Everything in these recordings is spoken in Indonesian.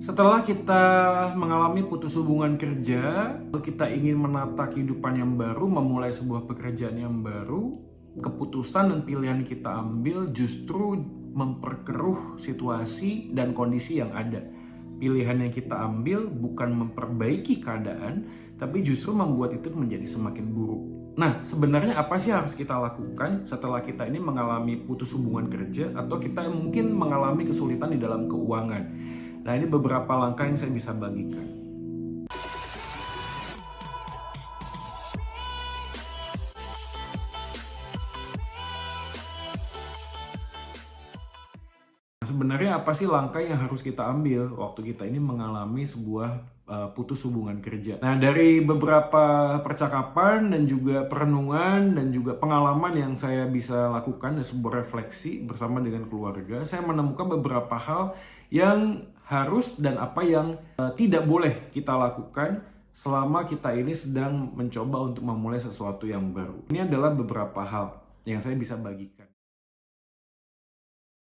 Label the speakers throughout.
Speaker 1: Setelah kita mengalami putus hubungan kerja, kita ingin menata kehidupan yang baru, memulai sebuah pekerjaan yang baru, keputusan dan pilihan kita ambil justru memperkeruh situasi dan kondisi yang ada. Pilihan yang kita ambil bukan memperbaiki keadaan, tapi justru membuat itu menjadi semakin buruk. Nah, sebenarnya apa sih harus kita lakukan setelah kita ini mengalami putus hubungan kerja atau kita mungkin mengalami kesulitan di dalam keuangan? Nah, ini beberapa langkah yang saya bisa bagikan. Sebenarnya apa sih langkah yang harus kita ambil waktu kita ini mengalami sebuah putus hubungan kerja? Nah, dari beberapa percakapan dan juga perenungan dan juga pengalaman yang saya bisa lakukan dan sebuah refleksi bersama dengan keluarga, saya menemukan beberapa hal yang harus dan apa yang tidak boleh kita lakukan selama kita ini sedang mencoba untuk memulai sesuatu yang baru. Ini adalah beberapa hal yang saya bisa bagikan.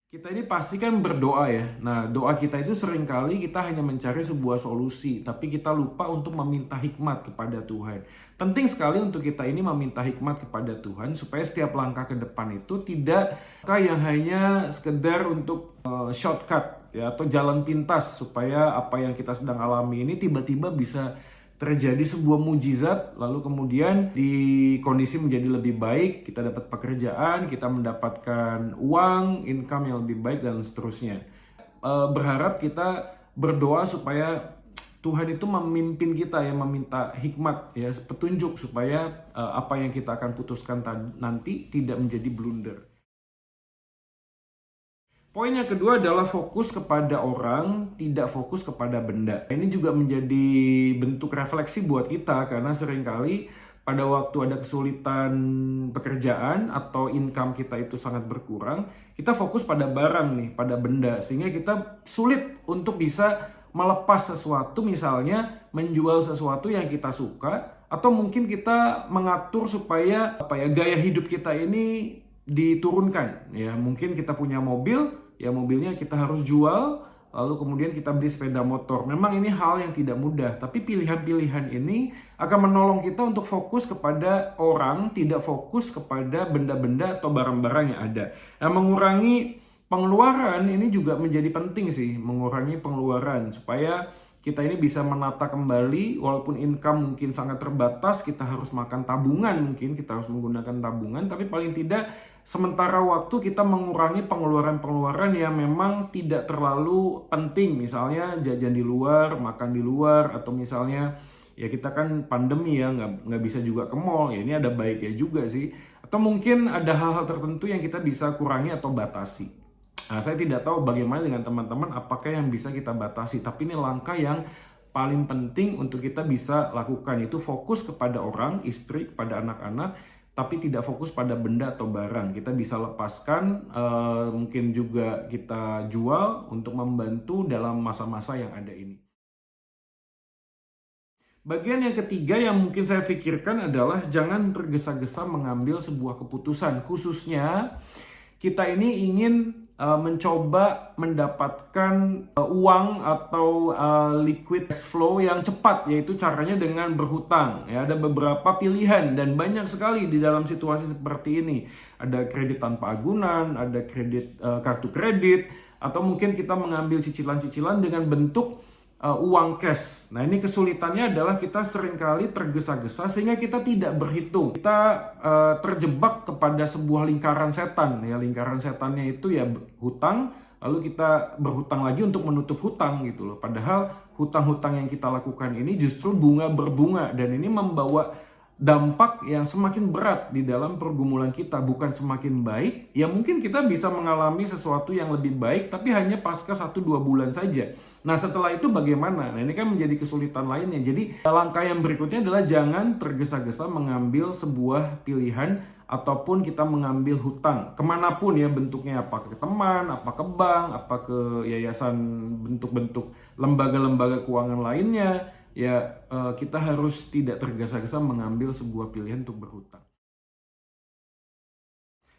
Speaker 1: Kita ini pasti kan berdoa ya. Nah, doa kita itu seringkali kita hanya mencari sebuah solusi, tapi kita lupa untuk meminta hikmat kepada Tuhan. Penting sekali untuk kita ini meminta hikmat kepada Tuhan supaya setiap langkah ke depan itu tidak yang hanya sekedar untuk shortcut ya atau jalan pintas supaya apa yang kita sedang alami ini tiba-tiba bisa terjadi sebuah mujizat, lalu kemudian di kondisi menjadi lebih baik, kita dapat pekerjaan, kita mendapatkan uang, income yang lebih baik, dan seterusnya. Berharap kita berdoa supaya Tuhan itu memimpin kita ya, meminta hikmat ya, petunjuk supaya apa yang kita akan putuskan nanti tidak menjadi blunder. Poin yang kedua adalah fokus kepada orang, tidak fokus kepada benda. Ini juga menjadi bentuk refleksi buat kita karena seringkali pada waktu ada kesulitan pekerjaan atau income kita itu sangat berkurang, kita fokus pada barang nih, pada benda. Sehingga kita sulit untuk bisa melepas sesuatu, misalnya menjual sesuatu yang kita suka, atau mungkin kita mengatur supaya gaya hidup kita ini diturunkan ya. Mungkin kita punya mobil, ya mobilnya kita harus jual, lalu kemudian kita beli sepeda motor. Memang ini hal yang tidak mudah, tapi pilihan-pilihan ini akan menolong kita untuk fokus kepada orang, tidak fokus kepada benda-benda atau barang-barang yang ada. Nah, mengurangi pengeluaran ini juga menjadi penting sih, mengurangi pengeluaran supaya kita ini bisa menata kembali, walaupun income mungkin sangat terbatas, kita harus makan tabungan, mungkin kita harus menggunakan tabungan, tapi paling tidak sementara waktu kita mengurangi pengeluaran-pengeluaran yang memang tidak terlalu penting, misalnya jajan di luar, makan di luar, atau misalnya ya kita kan pandemi ya, nggak bisa juga ke mall, ya ini ada baiknya juga sih, atau mungkin ada hal-hal tertentu yang kita bisa kurangi atau batasi. Nah, saya tidak tahu bagaimana dengan teman-teman, apakah yang bisa kita batasi, tapi ini langkah yang paling penting untuk kita bisa lakukan, itu fokus kepada orang, istri, kepada anak-anak, tapi tidak fokus pada benda atau barang. Kita bisa lepaskan, mungkin juga kita jual untuk membantu dalam masa-masa yang ada ini. Bagian yang ketiga yang mungkin saya pikirkan adalah jangan tergesa-gesa mengambil sebuah keputusan, khususnya kita ini ingin mencoba mendapatkan uang atau liquid cash flow yang cepat, yaitu caranya dengan berhutang. Ya, ada beberapa pilihan dan banyak sekali di dalam situasi seperti ini. Ada kredit tanpa agunan, ada kredit kartu kredit, atau mungkin kita mengambil cicilan-cicilan dengan bentuk uang cash. Nah, ini kesulitannya adalah kita seringkali tergesa-gesa sehingga kita tidak berhitung. Kita terjebak kepada sebuah lingkaran setan ya. Lingkaran setannya itu ya hutang, lalu kita berhutang lagi untuk menutup hutang gitu loh. Padahal hutang-hutang yang kita lakukan ini justru bunga berbunga, dan ini membawa dampak yang semakin berat di dalam pergumulan kita, bukan semakin baik. Ya mungkin kita bisa mengalami sesuatu yang lebih baik, tapi hanya pasca 1-2 bulan saja. Nah, setelah itu bagaimana? Nah, ini kan menjadi kesulitan lainnya. Jadi langkah yang berikutnya adalah jangan tergesa-gesa mengambil sebuah pilihan ataupun kita mengambil hutang kemanapun ya bentuknya, apa ke teman, apa ke bank, apa ke yayasan, bentuk-bentuk lembaga-lembaga keuangan lainnya. Ya, kita harus tidak tergesa-gesa mengambil sebuah pilihan untuk berhutang.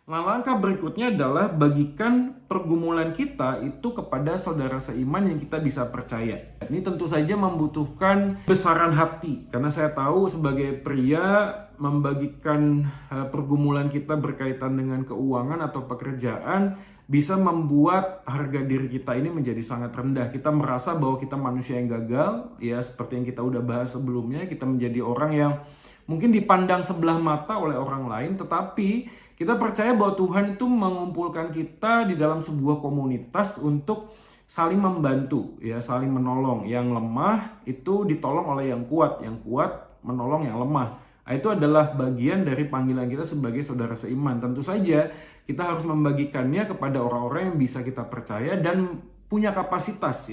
Speaker 1: Nah, langkah berikutnya adalah bagikan pergumulan kita itu kepada saudara seiman yang kita bisa percaya. Ini tentu saja membutuhkan besaran hati, karena saya tahu sebagai pria membagikan pergumulan kita berkaitan dengan keuangan atau pekerjaan bisa membuat harga diri kita ini menjadi sangat rendah. Kita merasa bahwa kita manusia yang gagal, ya seperti yang kita udah bahas sebelumnya, kita menjadi orang yang mungkin dipandang sebelah mata oleh orang lain, tetapi kita percaya bahwa Tuhan itu mengumpulkan kita di dalam sebuah komunitas untuk saling membantu, ya, saling menolong. Yang lemah itu ditolong oleh yang kuat menolong yang lemah. Nah, itu adalah bagian dari panggilan kita sebagai saudara seiman. Tentu saja kita harus membagikannya kepada orang-orang yang bisa kita percaya dan punya kapasitas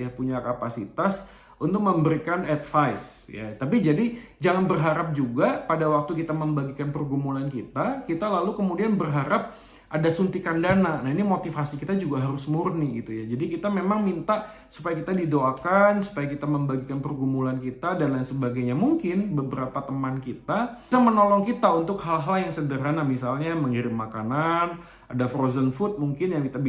Speaker 1: untuk memberikan advice, ya. Tapi jadi jangan berharap juga pada waktu kita membagikan pergumulan kita lalu kemudian berharap ada suntikan dana. Nah, ini motivasi kita juga harus murni gitu ya. Jadi kita memang minta supaya kita didoakan, supaya kita membagikan pergumulan kita dan lain sebagainya. Mungkin beberapa teman kita bisa menolong kita untuk hal-hal yang sederhana, misalnya mengirim makanan, ada frozen food mungkin yang kita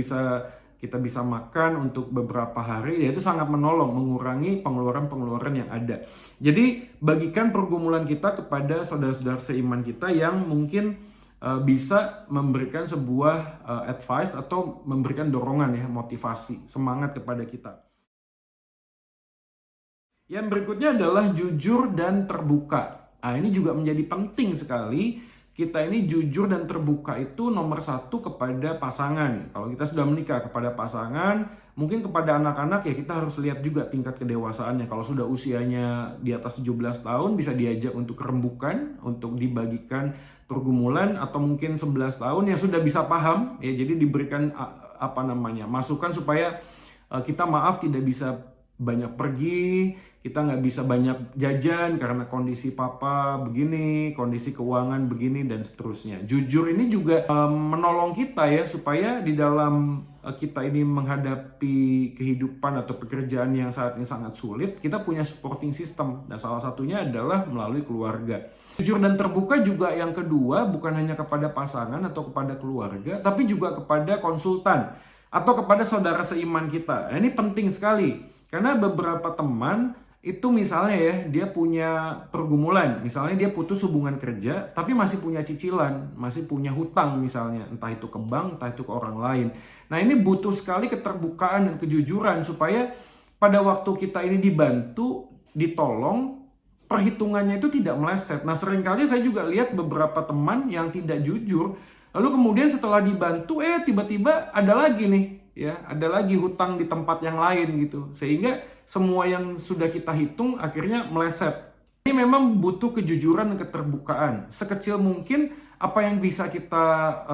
Speaker 1: bisa makan untuk beberapa hari, ya itu sangat menolong, mengurangi pengeluaran-pengeluaran yang ada. Jadi bagikan pergumulan kita kepada saudara-saudara seiman kita yang mungkin bisa memberikan sebuah advice atau memberikan dorongan, ya, motivasi, semangat kepada kita. Yang berikutnya adalah jujur dan terbuka. Nah, ini juga menjadi penting sekali. Kita ini jujur dan terbuka itu nomor satu kepada pasangan. Kalau kita sudah menikah, kepada pasangan, mungkin kepada anak-anak ya kita harus lihat juga tingkat kedewasaannya. Kalau sudah usianya di atas 17 tahun bisa diajak untuk rembukan, untuk dibagikan pergumulan, atau mungkin 11 tahun yang sudah bisa paham, ya, jadi diberikan masukan supaya kita tidak bisa banyak pergi, kita nggak bisa banyak jajan karena kondisi papa begini, kondisi keuangan begini, dan seterusnya. Jujur ini juga menolong kita, ya, supaya di dalam kita ini menghadapi kehidupan atau pekerjaan yang saat ini sangat sulit, kita punya supporting system. Dan salah satunya adalah melalui keluarga. Jujur dan terbuka juga yang kedua, bukan hanya kepada pasangan atau kepada keluarga, tapi juga kepada konsultan atau kepada saudara seiman kita. Nah, ini penting sekali. Karena beberapa teman itu misalnya, ya, dia punya pergumulan, misalnya dia putus hubungan kerja tapi masih punya cicilan, masih punya hutang misalnya, entah itu ke bank, entah itu ke orang lain. Nah, ini butuh sekali keterbukaan dan kejujuran supaya pada waktu kita ini dibantu, ditolong, perhitungannya itu tidak meleset. Nah, seringkali saya juga lihat beberapa teman yang tidak jujur, lalu kemudian setelah dibantu tiba-tiba ada lagi nih, ya, ada lagi hutang di tempat yang lain gitu, sehingga semua yang sudah kita hitung akhirnya meleset. Ini memang butuh kejujuran dan keterbukaan. Sekecil mungkin apa yang bisa kita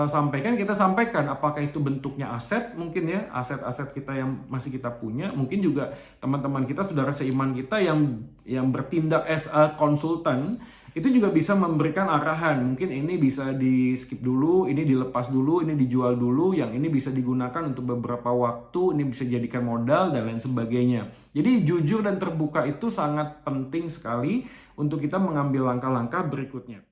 Speaker 1: sampaikan, kita sampaikan. Apakah itu bentuknya aset, mungkin, ya, aset-aset kita yang masih kita punya. Mungkin juga teman-teman kita, saudara seiman kita yang bertindak as a konsultan, itu juga bisa memberikan arahan. Mungkin ini bisa di skip dulu, ini dilepas dulu, ini dijual dulu, yang ini bisa digunakan untuk beberapa waktu, ini bisa jadikan modal, dan lain sebagainya. Jadi jujur dan terbuka itu sangat penting sekali untuk kita mengambil langkah-langkah berikutnya.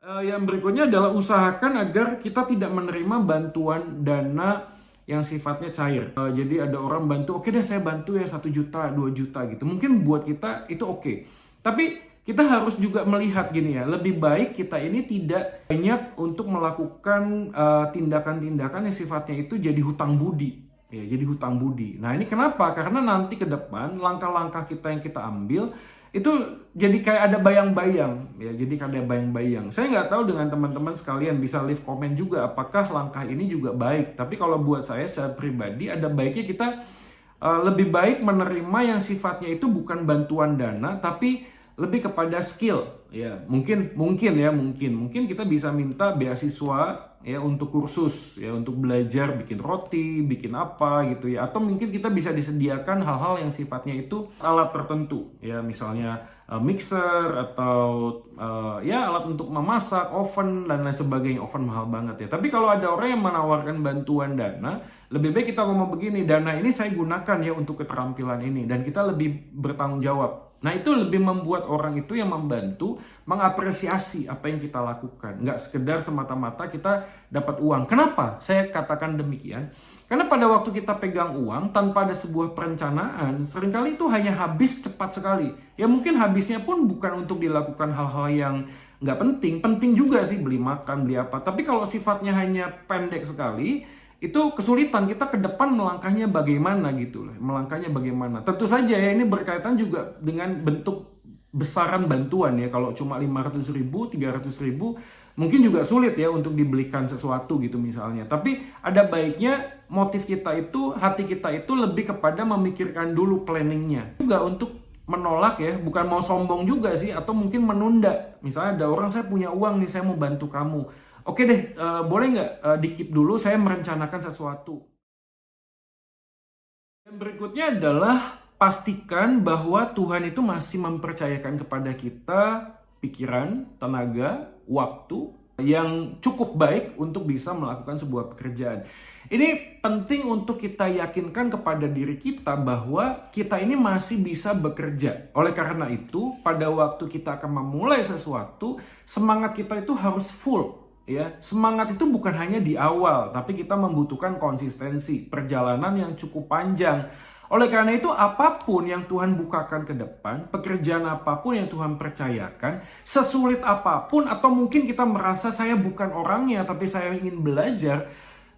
Speaker 1: Yang berikutnya adalah usahakan agar kita tidak menerima bantuan dana yang sifatnya cair. Jadi ada orang bantu, oke deh saya bantu ya 1 juta, 2 juta gitu. Mungkin buat kita itu oke. Tapi kita harus juga melihat gini, ya, lebih baik kita ini tidak banyak untuk melakukan tindakan-tindakan yang sifatnya itu jadi hutang budi. Ya, jadi hutang budi. Nah, ini kenapa? Karena nanti ke depan langkah-langkah kita yang kita ambil itu jadi kayak ada bayang-bayang, ya, jadi kayak ada bayang-bayang. Saya nggak tahu dengan teman-teman sekalian, bisa leave comment juga apakah langkah ini juga baik. Tapi kalau buat saya secara pribadi, ada baiknya kita lebih baik menerima yang sifatnya itu bukan bantuan dana, tapi lebih kepada skill, ya. Mungkin kita bisa minta beasiswa, ya, untuk kursus, ya, untuk belajar bikin roti, bikin apa gitu, ya. Atau mungkin kita bisa disediakan hal-hal yang sifatnya itu alat tertentu, ya, misalnya mixer atau ya alat untuk memasak, oven dan lain sebagainya. Oven mahal banget, ya. Tapi kalau ada orang yang menawarkan bantuan dana, lebih baik kita ngomong begini, dana ini saya gunakan, ya, untuk keterampilan ini, dan kita lebih bertanggung jawab. Nah itu lebih membuat orang itu yang membantu mengapresiasi apa yang kita lakukan. Nggak sekedar semata-mata kita dapat uang. Kenapa saya katakan demikian? Karena pada waktu kita pegang uang tanpa ada sebuah perencanaan, seringkali itu hanya habis cepat sekali. Ya mungkin habisnya pun bukan untuk dilakukan hal-hal yang nggak penting. Penting juga sih beli makan, beli apa. Tapi kalau sifatnya hanya pendek sekali, itu kesulitan kita ke depan melangkahnya bagaimana gitu loh. Melangkahnya bagaimana. Tentu saja ya ini berkaitan juga dengan bentuk besaran bantuan ya. Kalau cuma 500.000, 300.000 mungkin juga sulit ya untuk dibelikan sesuatu gitu misalnya. Tapi ada baiknya motif kita itu, hati kita itu lebih kepada memikirkan dulu planningnya. Juga untuk menolak ya, bukan mau sombong juga sih, atau mungkin menunda. Misalnya ada orang, saya punya uang nih, saya mau bantu kamu. Oke deh, boleh nggak di-keep dulu, saya merencanakan sesuatu. Dan berikutnya adalah pastikan bahwa Tuhan itu masih mempercayakan kepada kita pikiran, tenaga, waktu yang cukup baik untuk bisa melakukan sebuah pekerjaan. Ini penting untuk kita yakinkan kepada diri kita bahwa kita ini masih bisa bekerja. Oleh karena itu, pada waktu kita akan memulai sesuatu, semangat kita itu harus full. Ya, semangat itu bukan hanya di awal, tapi kita membutuhkan konsistensi, perjalanan yang cukup panjang. Oleh karena itu, apapun yang Tuhan bukakan ke depan, pekerjaan apapun yang Tuhan percayakan, sesulit apapun, atau mungkin kita merasa saya bukan orangnya, tapi saya ingin belajar,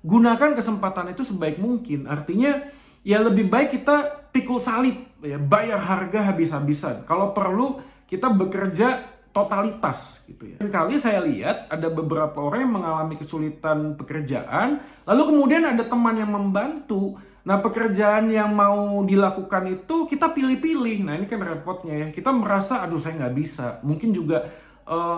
Speaker 1: gunakan kesempatan itu sebaik mungkin. Artinya, ya lebih baik kita pikul salib, ya, bayar harga habis-habisan. Kalau perlu, kita bekerja totalitas gitu ya. Kali saya lihat ada beberapa orang yang mengalami kesulitan pekerjaan, lalu kemudian ada teman yang membantu. Nah pekerjaan yang mau dilakukan itu kita pilih-pilih. Nah ini kan repotnya ya. Kita merasa aduh saya nggak bisa. Mungkin juga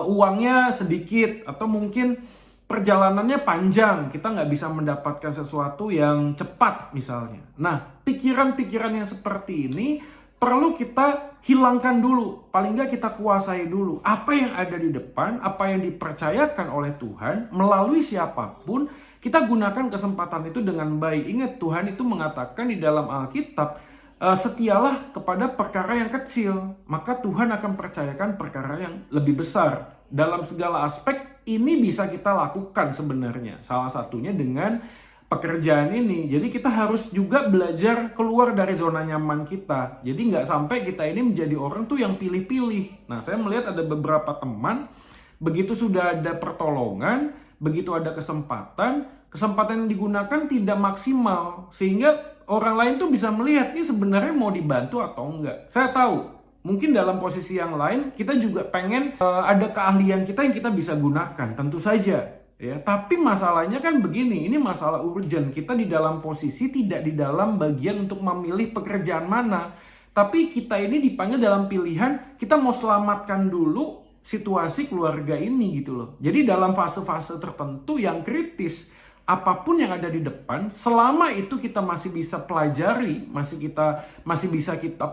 Speaker 1: uangnya sedikit atau mungkin perjalanannya panjang. Kita nggak bisa mendapatkan sesuatu yang cepat misalnya. Nah pikiran-pikiran yang seperti ini perlu kita hilangkan dulu, paling nggak kita kuasai dulu. Apa yang ada di depan, apa yang dipercayakan oleh Tuhan, melalui siapapun, kita gunakan kesempatan itu dengan baik. Ingat, Tuhan itu mengatakan di dalam Alkitab, setialah kepada perkara yang kecil, maka Tuhan akan percayakan perkara yang lebih besar. Dalam segala aspek, ini bisa kita lakukan sebenarnya. Salah satunya dengan pekerjaan ini. Jadi kita harus juga belajar keluar dari zona nyaman kita. Jadi nggak sampai kita ini menjadi orang tuh yang pilih-pilih. Nah saya melihat ada beberapa teman, begitu sudah ada pertolongan, begitu ada kesempatan yang digunakan tidak maksimal. Sehingga orang lain tuh bisa melihat ini sebenarnya mau dibantu atau enggak. Saya tahu, mungkin dalam posisi yang lain kita juga pengen ada keahlian kita yang kita bisa gunakan, tentu saja. Ya, tapi masalahnya kan begini, ini masalah urgent. Kita di dalam posisi tidak di dalam bagian untuk memilih pekerjaan mana. Tapi kita ini dipanggil dalam pilihan, kita mau selamatkan dulu situasi keluarga ini gitu loh. Jadi dalam fase-fase tertentu yang kritis, apapun yang ada di depan, selama itu kita masih bisa pelajari, masih bisa kita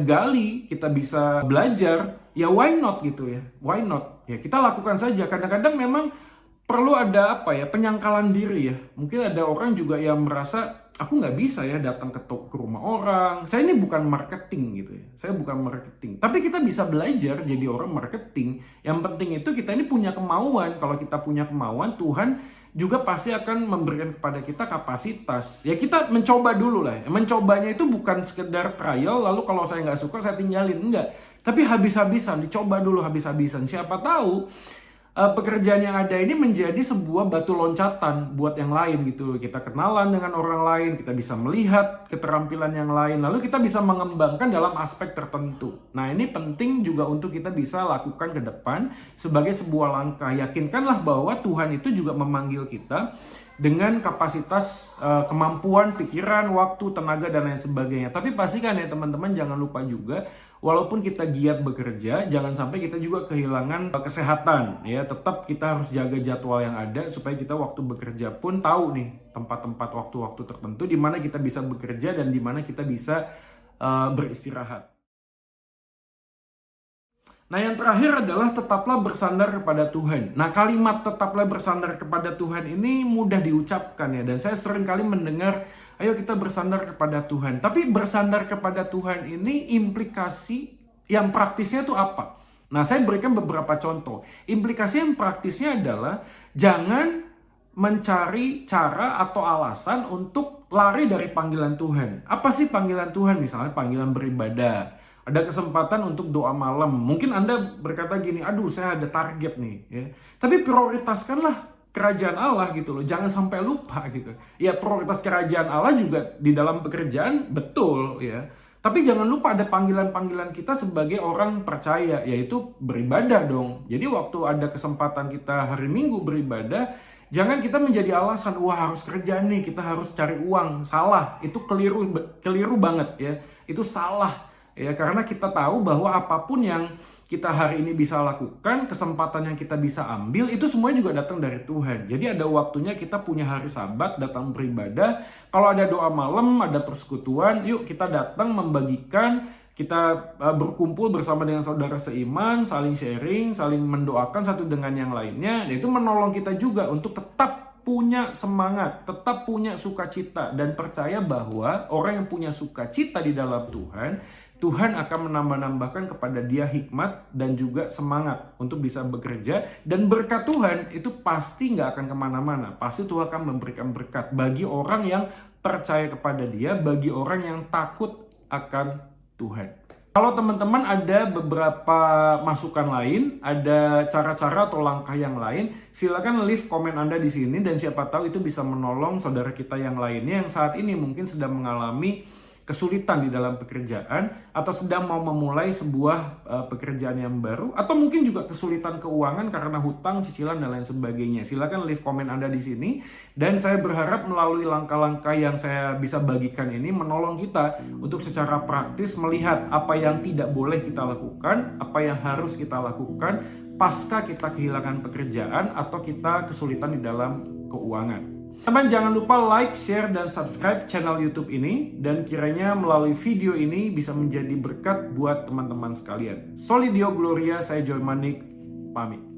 Speaker 1: gali, kita bisa belajar, ya why not gitu ya. Why not? Ya kita lakukan saja. Kadang-kadang memang perlu ada penyangkalan diri ya. Mungkin ada orang juga yang merasa aku nggak bisa ya datang ke rumah orang. Saya ini bukan marketing gitu ya. Saya bukan marketing. Tapi kita bisa belajar jadi orang marketing. Yang penting itu kita ini punya kemauan. Kalau kita punya kemauan, Tuhan juga pasti akan memberikan kepada kita kapasitas. Ya kita mencoba dulu lah. Mencobanya itu bukan sekedar trial, lalu kalau saya nggak suka saya tinggalin. Enggak. Tapi habis-habisan, dicoba dulu habis-habisan. Siapa tahu pekerjaan yang ada ini menjadi sebuah batu loncatan buat yang lain gitu. Kita kenalan dengan orang lain, kita bisa melihat keterampilan yang lain, lalu kita bisa mengembangkan dalam aspek tertentu. Nah ini penting juga untuk kita bisa lakukan ke depan sebagai sebuah langkah. Yakinkanlah bahwa Tuhan itu juga memanggil kita dengan kapasitas, kemampuan, pikiran, waktu, tenaga, dan lain sebagainya. Tapi pastikan ya teman-teman, jangan lupa juga, walaupun kita giat bekerja, jangan sampai kita juga kehilangan kesehatan. Ya, tetap kita harus jaga jadwal yang ada, supaya kita waktu bekerja pun tahu nih, tempat-tempat waktu-waktu tertentu, di mana kita bisa bekerja, dan di mana kita bisa beristirahat. Nah yang terakhir adalah tetaplah bersandar kepada Tuhan. Nah kalimat tetaplah bersandar kepada Tuhan ini mudah diucapkan ya. Dan saya sering kali mendengar, ayo kita bersandar kepada Tuhan. Tapi bersandar kepada Tuhan ini Yang praktisnya tuh apa? Nah, saya berikan beberapa contoh. Implikasi yang praktisnya adalah jangan mencari cara atau alasan untuk lari dari panggilan Tuhan. Apa sih panggilan Tuhan? Misalnya panggilan beribadah. Ada kesempatan untuk doa malam. Mungkin Anda berkata gini, aduh saya ada target nih. Ya. Tapi prioritaskanlah kerajaan Allah gitu loh. Jangan sampai lupa gitu. Ya prioritas kerajaan Allah juga di dalam pekerjaan betul ya. Tapi jangan lupa ada panggilan-panggilan kita sebagai orang percaya, yaitu beribadah dong. Jadi waktu ada kesempatan kita hari Minggu beribadah, jangan kita menjadi alasan, wah harus kerja nih, kita harus cari uang. Salah, itu keliru banget ya. Itu salah ya, karena kita tahu bahwa apapun yang kita hari ini bisa lakukan, kesempatan yang kita bisa ambil, itu semuanya juga datang dari Tuhan. Jadi ada waktunya kita punya hari Sabat, datang beribadah. Kalau ada doa malam, ada persekutuan, yuk kita datang membagikan, kita berkumpul bersama dengan saudara seiman, saling sharing, saling mendoakan satu dengan yang lainnya. Itu menolong kita juga untuk tetap punya semangat, tetap punya sukacita, dan percaya bahwa orang yang punya sukacita di dalam Tuhan akan menambah-nambahkan kepada dia hikmat dan juga semangat untuk bisa bekerja. Dan berkat Tuhan itu pasti nggak akan kemana-mana. Pasti Tuhan akan memberikan berkat bagi orang yang percaya kepada dia, bagi orang yang takut akan Tuhan. Kalau teman-teman ada beberapa masukan lain, ada cara-cara atau langkah yang lain, silakan leave komen Anda di sini, dan siapa tahu itu bisa menolong saudara kita yang lainnya yang saat ini mungkin sedang mengalami kesulitan di dalam pekerjaan, atau sedang mau memulai sebuah pekerjaan yang baru, atau mungkin juga kesulitan keuangan karena hutang, cicilan, dan lain sebagainya. Silakan leave komen Anda di sini, dan saya berharap melalui langkah-langkah yang saya bisa bagikan ini menolong kita untuk secara praktis melihat apa yang tidak boleh kita lakukan, apa yang harus kita lakukan pasca kita kehilangan pekerjaan atau kita kesulitan di dalam keuangan. Teman, jangan lupa like, share, dan subscribe channel YouTube ini, dan kiranya melalui video ini bisa menjadi berkat buat teman-teman sekalian. Soli Deo Gloria, saya Joy Manik, pamit.